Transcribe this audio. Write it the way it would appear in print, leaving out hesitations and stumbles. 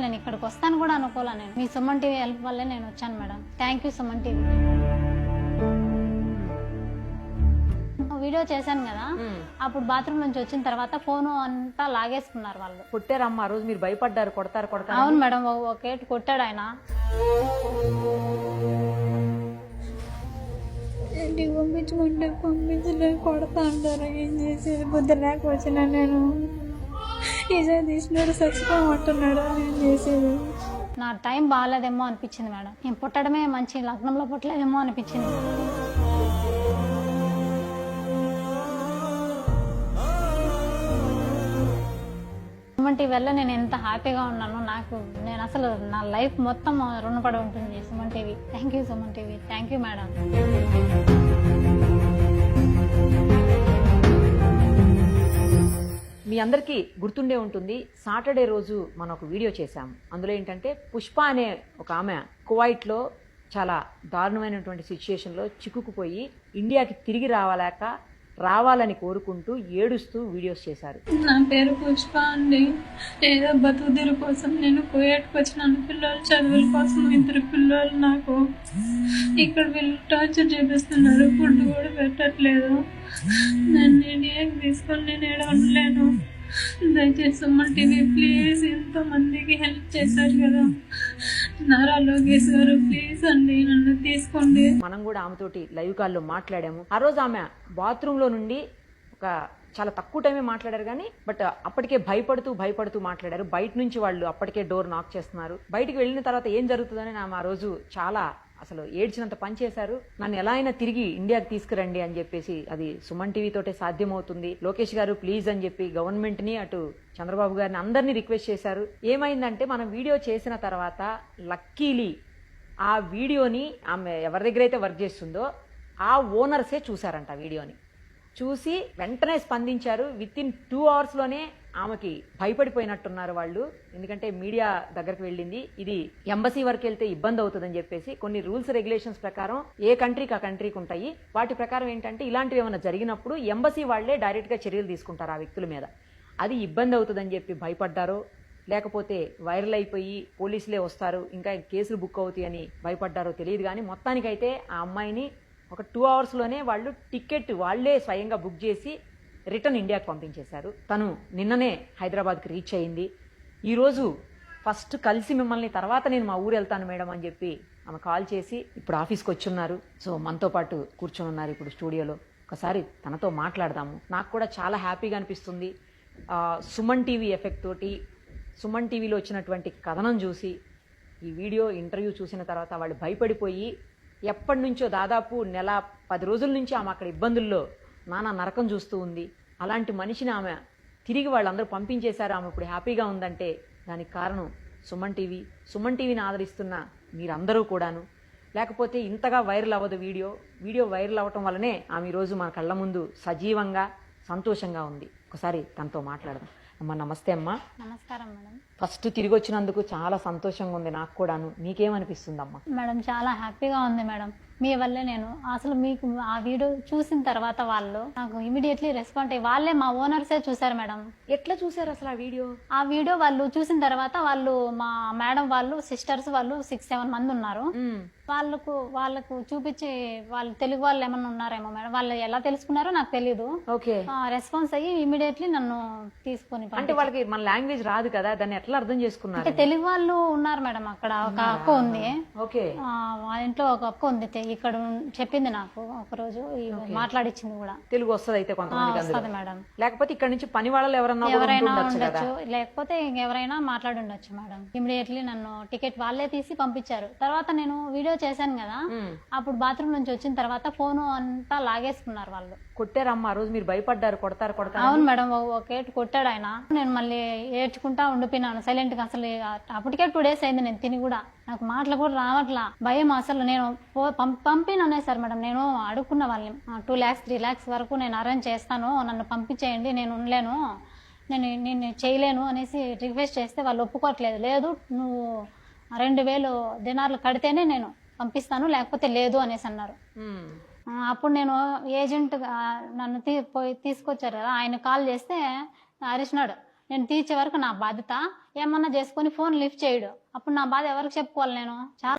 నేను ఇక్కడికి వస్తాను కూడా అనుకోలే. నేను మీ సుమన్ టీవీ హెల్ప్ వల్లే నేను వచ్చాను madam. Thank you Suman TV. Video చేశాను కదా, అప్పుడు బాత్రూమ్ నుంచి వచ్చిన తర్వాత ఫోన్ అంతా లాగేసుకున్నారు వాళ్ళు. కొట్టారమ్మా ఆ రోజు? మీరు భయపడ్డారు కొడతారు కొడతారు? అవును మేడం, ఒకేటి కొట్టాడు ఆయన. ఇంటికి పంపించమంటే పంపించలేదు, కొడతా అంటారు. ఏం చేసేది? బుద్ధి లేక వచ్చినా నేను. ఈసారి తీసినాడు చచ్చిపోమంటున్నాడు. ఏం చేసేది? నా టైం బాగాలేదేమో అనిపించింది మేడం. నేను పుట్టడమే మంచి లగ్నంలో పుట్టలేదేమో అనిపించింది. సుమన్ టీవీ వల్ల నేను ఎంత హ్యాపీగా ఉన్నాను. నేను అసలు నా లైఫ్ మొత్తం రుణపడి ఉంటుంది Suman TV. Thank you Suman TV. Thank you madam. మీ అందరికీ గుర్తుండే ఉంటుంది, సాటర్డే రోజు మనం ఒక వీడియో చేశాము. అందులో ఏంటంటే పుష్ప అనే ఒక ఆమె కువైట్లో చాలా దారుణమైనటువంటి సిచ్యుయేషన్లో చిక్కుకుపోయి ఇండియాకి తిరిగి రావాలని కోరుకుంటూ ఏడుస్తూ వీడియోస్ చేశారు. నా పేరు పుష్ప అండి. ఏదో బతుకుదెరు కోసం నేను కువైట్కి వచ్చినాను. పిల్లలు చదువుల కోసం 2 పిల్లలు నాకు. ఇక్కడ వీళ్ళు టార్చర్ చేపిస్తున్నారు. ఫుడ్ కూడా పెట్టట్లేదు. నన్ను ఇండియాకి తీసుకొని నేను ఏడ ఉండలేను. దయచేసి సుమన్ టీవీ ప్లీజ్, ఎంతో మందికి హెల్ప్ చేశారు కదా, నారా లోకేష్ గారు ప్లీజ్ అండి నన్ను తీసుకోండి. మనం కూడా ఆమెతోటి లైవ్ కాల్లో మాట్లాడాము. ఆ రోజు ఆమె బాత్రూమ్ లో నుండి ఒక చాలా తక్కువ టైమే మాట్లాడారు కానీ బట్ అప్పటికే భయపడుతూ మాట్లాడారు. బయట నుంచి వాళ్ళు అప్పటికే డోర్ నాక్ చేస్తున్నారు. బయటికి వెళ్ళిన తర్వాత ఏం జరుగుతుందని ఆమె ఆ రోజు చాలా అసలు ఏడ్చినంత పని చేశారు. నన్ను ఎలా అయినా తిరిగి ఇండియాకి తీసుకురండి అని చెప్పేసి, అది సుమన్ టీవీ తోటే సాధ్యమవుతుంది, లోకేష్ గారు ప్లీజ్ అని చెప్పి గవర్నమెంట్ ని అటు చంద్రబాబు గారిని అందరినీ రిక్వెస్ట్ చేశారు. ఏమైందంటే మనం వీడియో చేసిన తర్వాత లక్కీలీ ఆ వీడియోని ఆమె ఎవరి దగ్గర అయితే వర్క్ చేస్తుందో ఆ ఓనర్సే చూసారంట. వీడియోని చూసి వెంటనే స్పందించారు. విత్ ఇన్ 2 hours లోనే ఆమెకి భయపడిపోయినట్టున్నారు వాళ్ళు. ఎందుకంటే మీడియా దగ్గరికి వెళ్ళింది, ఇది ఎంబసీ వరకు వెళ్తే ఇబ్బంది అవుతుందని చెప్పేసి కొన్ని రూల్స్ రెగ్యులేషన్స్ ప్రకారం ఏ కంట్రీకి ఆ కంట్రీకి ఉంటాయి. వాటి ప్రకారం ఏంటంటే ఇలాంటివి ఏమైనా జరిగినప్పుడు ఎంబసీ వాళ్లే డైరెక్ట్ గా చర్యలు తీసుకుంటారు ఆ వ్యక్తుల మీద. అది ఇబ్బంది అవుతుందని చెప్పి భయపడ్డారో, లేకపోతే వైరల్ అయిపోయి పోలీసులే వస్తారు ఇంకా కేసులు బుక్ అవుతాయి అని భయపడ్డారో తెలియదు కానీ మొత్తానికైతే ఆ అమ్మాయిని ఒక 2 hours లోనే వాళ్ళు టికెట్ వాళ్లే స్వయంగా బుక్ చేసి రిటర్న్ ఇండియాకి పంపించేశారు. తను నిన్ననే హైదరాబాద్కి రీచ్ అయింది. ఈరోజు ఫస్ట్ కలిసి మిమ్మల్ని, తర్వాత నేను మా ఊరు వెళ్తాను మేడం అని చెప్పి ఆమె కాల్ చేసి ఇప్పుడు ఆఫీస్కి వచ్చున్నారు. సో మనతో పాటు కూర్చొని ఉన్నారు ఇప్పుడు స్టూడియోలో. ఒకసారి తనతో మాట్లాడదాము. నాకు కూడా చాలా హ్యాపీగా అనిపిస్తుంది. సుమన్ టీవీ ఎఫెక్ట్ తోటి సుమన్ టీవీలో వచ్చినటువంటి కథనం చూసి ఈ వీడియో ఇంటర్వ్యూ చూసిన తర్వాత వాళ్ళు భయపడిపోయి ఎప్పటి నుంచో దాదాపు 10 రోజుల నుంచి ఆమె అక్కడ ఇబ్బందుల్లో నానా నరకం చూస్తూ ఉంది. అలాంటి మనిషిని ఆమె తిరిగి వాళ్ళందరూ పంపించేశారు. ఆమె ఇప్పుడు హ్యాపీగా ఉందంటే దానికి కారణం సుమన్ టీవీ. సుమన్ టీవీని ఆదరిస్తున్న మీరందరూ కూడాను. లేకపోతే ఇంతగా వైరల్ అవ్వదు వీడియో వైరల్ అవ్వటం వల్లనే ఆమె ఈరోజు మన కళ్ళ ముందు సజీవంగా సంతోషంగా ఉంది. ఒకసారి తనతో మాట్లాడదాం. అమ్మా నమస్తే అమ్మా. నమస్కారం మేడం. ఫస్ట్ తిరిగి వచ్చినందుకు చాలా సంతోషంగా ఉంది నాకు కూడాను. మీకేమనిపిస్తుందమ్మా? మేడం చాలా హ్యాపీగా ఉంది మేడం. మీ వల్లే నేను అసలు మీకు ఆ వీడియో చూసిన తర్వాత వాళ్ళు నాకు ఇమీడియట్లీ రెస్పాండ్ అయ్యి వాళ్ళే మా ఓనర్సే చూసారు మేడం. ఎట్లా చూసారు అసలు ఆ వీడియో? వాళ్ళు చూసిన తర్వాత వాళ్ళు మా మేడం వాళ్ళు సిస్టర్స్ వాళ్ళు 6-7 మంది ఉన్నారు. వాళ్ళకు చూపించి వాళ్ళు తెలుగు వాళ్ళు ఏమన్నా ఉన్నారేమో మేడం. వాళ్ళు ఎలా తెలుసుకున్నారో నాకు తెలియదు. ఓకే. రెస్పాన్స్ అయ్యి ఇమీడియట్లీ నన్ను తీసుకొని, అంటే వాళ్ళకి మన లాంగ్వేజ్ రాదు కదా, దాన్ని ఎట్లా అర్థం చేసుకున్నారు? అంటే తెలుగు వాళ్ళు ఉన్నారు మేడం. అక్కడ ఒక అక్క ఉంది. ఓకే. వాళ్ళ ఇంట్లో ఒక అక్క ఉంది. ఇక్కడ చెప్పింది నాకు ఒక రోజు మాట్లాడిచ్చింది కూడా. తెలుగు వస్తుంది అయితే కొంతమంది వస్తుంది మేడం. లేకపోతే ఇక్కడ నుంచి పని వాళ్ళు ఎవరైనా ఉండొచ్చు, లేకపోతే ఎవరైనా మాట్లాడి ఉండొచ్చు మేడం. ఇమీడియట్లీ నన్ను టికెట్ వాళ్ళే తీసి పంపించారు. తర్వాత నేను వీడియో చేశాను కదా, అప్పుడు బాత్రూమ్ నుంచి వచ్చిన తర్వాత ఫోన్ అంతా లాగేసుకున్నారు వాళ్ళు. కొట్టారమ్మా ఆ రోజు? మీరు భయపడ్డారు కొడతారు? అవును మేడం, ఒకేటి కొట్టాడు ఆయన. నేను మళ్ళీ ఏడ్చుకుంటా ఉండిపోయినాను సైలెంట్ గా. అసలు అప్పటికే 2 days అయింది నేను తిని కూడా. నాకు మాటలు కూడా రావట్లా, భయం అసలు. నేను పంపిననేసారు మేడం. నేను అడుక్కున్న వాళ్ళని 2 lakhs 3 lakhs వరకు నేను అరేంజ్ చేస్తాను, నన్ను పంపించేయండి, నేను ఉండలేను, నేను చేయలేను అనేసి రిక్వెస్ట్ చేస్తే వాళ్ళు ఒప్పుకోవట్లేదు. లేదు, నువ్వు 2000 దినార్లు కడితేనే నేను పంపిస్తాను, లేకపోతే లేదు అనేసి అన్నారు. అప్పుడు నేను ఏజెంట్ నన్ను తీసుకొచ్చారు కదా, ఆయన కాల్ చేస్తే అరిచినాడు, నేను తీర్చే వరకు నా బాధ్యత. ఏమన్నా చేసుకొని ఫోన్ లిఫ్ట్ చేయడు, అప్పుడు నా బాధ ఎవరికి చెప్పుకోవాలి? నేను చాలా